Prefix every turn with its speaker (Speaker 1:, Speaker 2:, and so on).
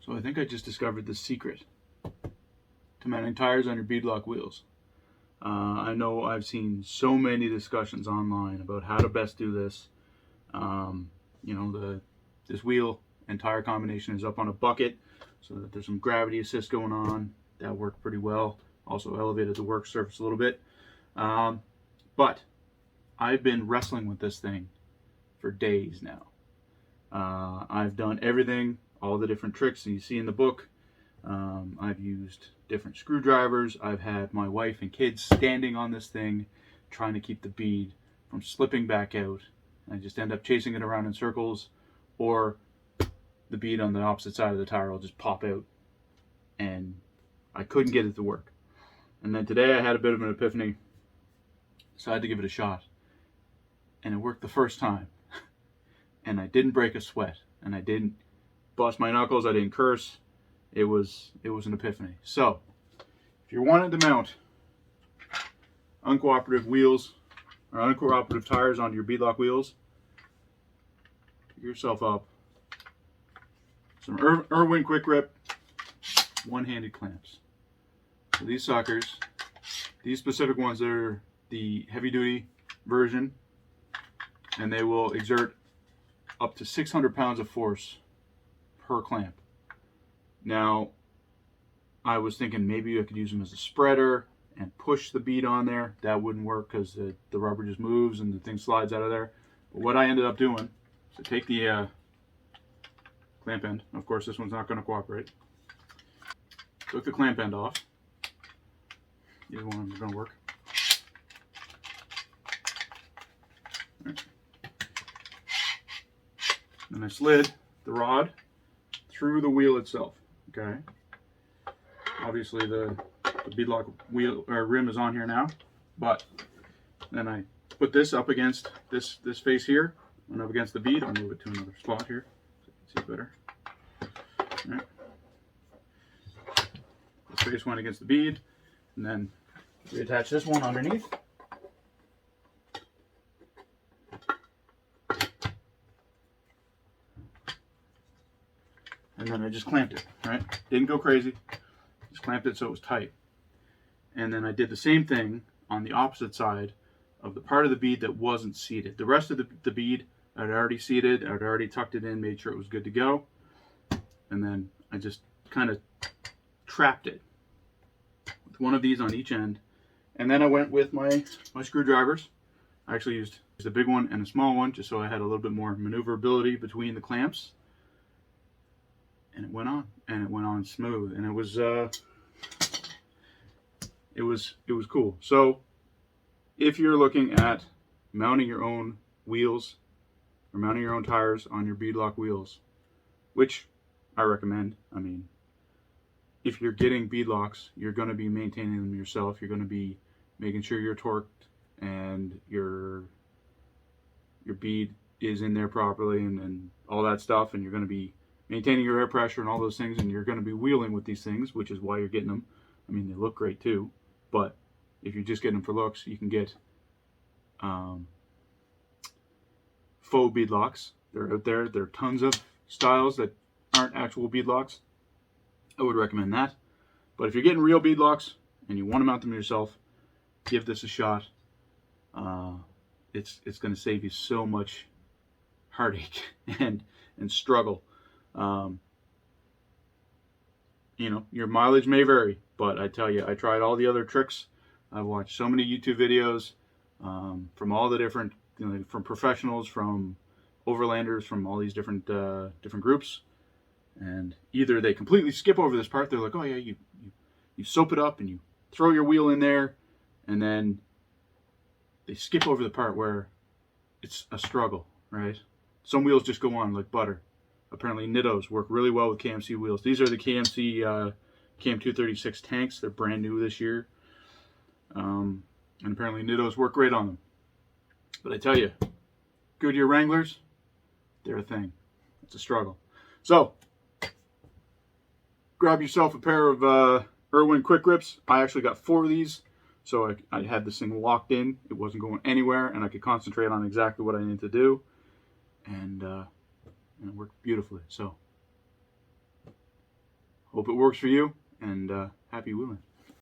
Speaker 1: So I think I just discovered the secret to mounting tires on your beadlock wheels. I know I've seen so many discussions online about how to best do this. You know, this wheel and tire combination is up on a bucket so that there's some gravity assist going on. That worked pretty well. Also elevated the work surface a little bit. But I've been wrestling with this thing for days now. I've done everything, all the different tricks that you see in the book. I've used different screwdrivers. I've had my wife and kids standing on this thing trying to keep the bead from slipping back out. I just end up chasing it around in circles, or the bead on the opposite side of the tire will just pop out, and I couldn't get it to work. And then today I had a bit of an epiphany, so I had to give it a shot, and it worked the first time. And I didn't break a sweat, and I didn't bust my knuckles, I didn't curse. It was an epiphany. So if you're wanting to mount uncooperative wheels or uncooperative tires onto your beadlock wheels, pick yourself up some Irwin quick grip one-handed clamps. So these suckers, these specific ones, are the heavy duty version, and they will exert up to 600 pounds of force per clamp. Now, I was thinking maybe I could use them as a spreader and push the bead on there. That wouldn't work because the rubber just moves and the thing slides out of there. But what I ended up doing is to take the clamp end. Of course, this one's not going to cooperate. Took the clamp end off. Either one of them is going to work. Right. Then I slid the rod through the wheel itself. Okay. Obviously the beadlock wheel or rim is on here now, but then I put this up against this face here, and up against the bead. I'll move it to another spot here so you can see it better. All right. This face went against the bead, and then reattach this one underneath. And then I just clamped it, right? Didn't go crazy, just clamped it so it was tight. And then I did the same thing on the opposite side of the part of the bead that wasn't seated. The rest of the bead I'd already seated, I'd already tucked it in, made sure it was good to go. And then I just kind of trapped it with one of these on each end. And then I went with my screwdrivers. I actually used a big one and a small one just so I had a little bit more maneuverability between the clamps. And it went on smooth, and it was cool. So if you're looking at mounting your own wheels or mounting your own tires on your beadlock wheels, which I recommend, I mean, if you're getting beadlocks, you're going to be maintaining them yourself. You're going to be making sure you're torqued and your bead is in there properly and all that stuff, and you're going to be maintaining your air pressure and all those things, and you're going to be wheeling with these things, which is why you're getting them. I mean, they look great too, but if you're just getting them for looks, you can get faux beadlocks. They're out there. There are tons of styles that aren't actual beadlocks. I would recommend that. But if you're getting real beadlocks and you want to mount them yourself, give this a shot. It's going to save you so much heartache and struggle. You know, your mileage may vary, but I tell you, I tried all the other tricks. I've watched so many YouTube videos from all the different, you know, from professionals, from overlanders, from all these different groups, and either they completely skip over this part. They're like, oh yeah, you soap it up and you throw your wheel in there, and then they skip over the part where it's a struggle, right? Some wheels just go on like butter. Apparently Nittos work really well with KMC wheels. These are the KMC KM236 tanks. They're brand new this year. And apparently Nittos work great on them. But I tell you, Goodyear Wranglers, they're a thing. It's a struggle. So, grab yourself a pair of Irwin quick grips. I actually got 4 of these. So I had this thing locked in. It wasn't going anywhere, and I could concentrate on exactly what I needed to do. And it worked beautifully. So Hope it works for you, and happy wheeling.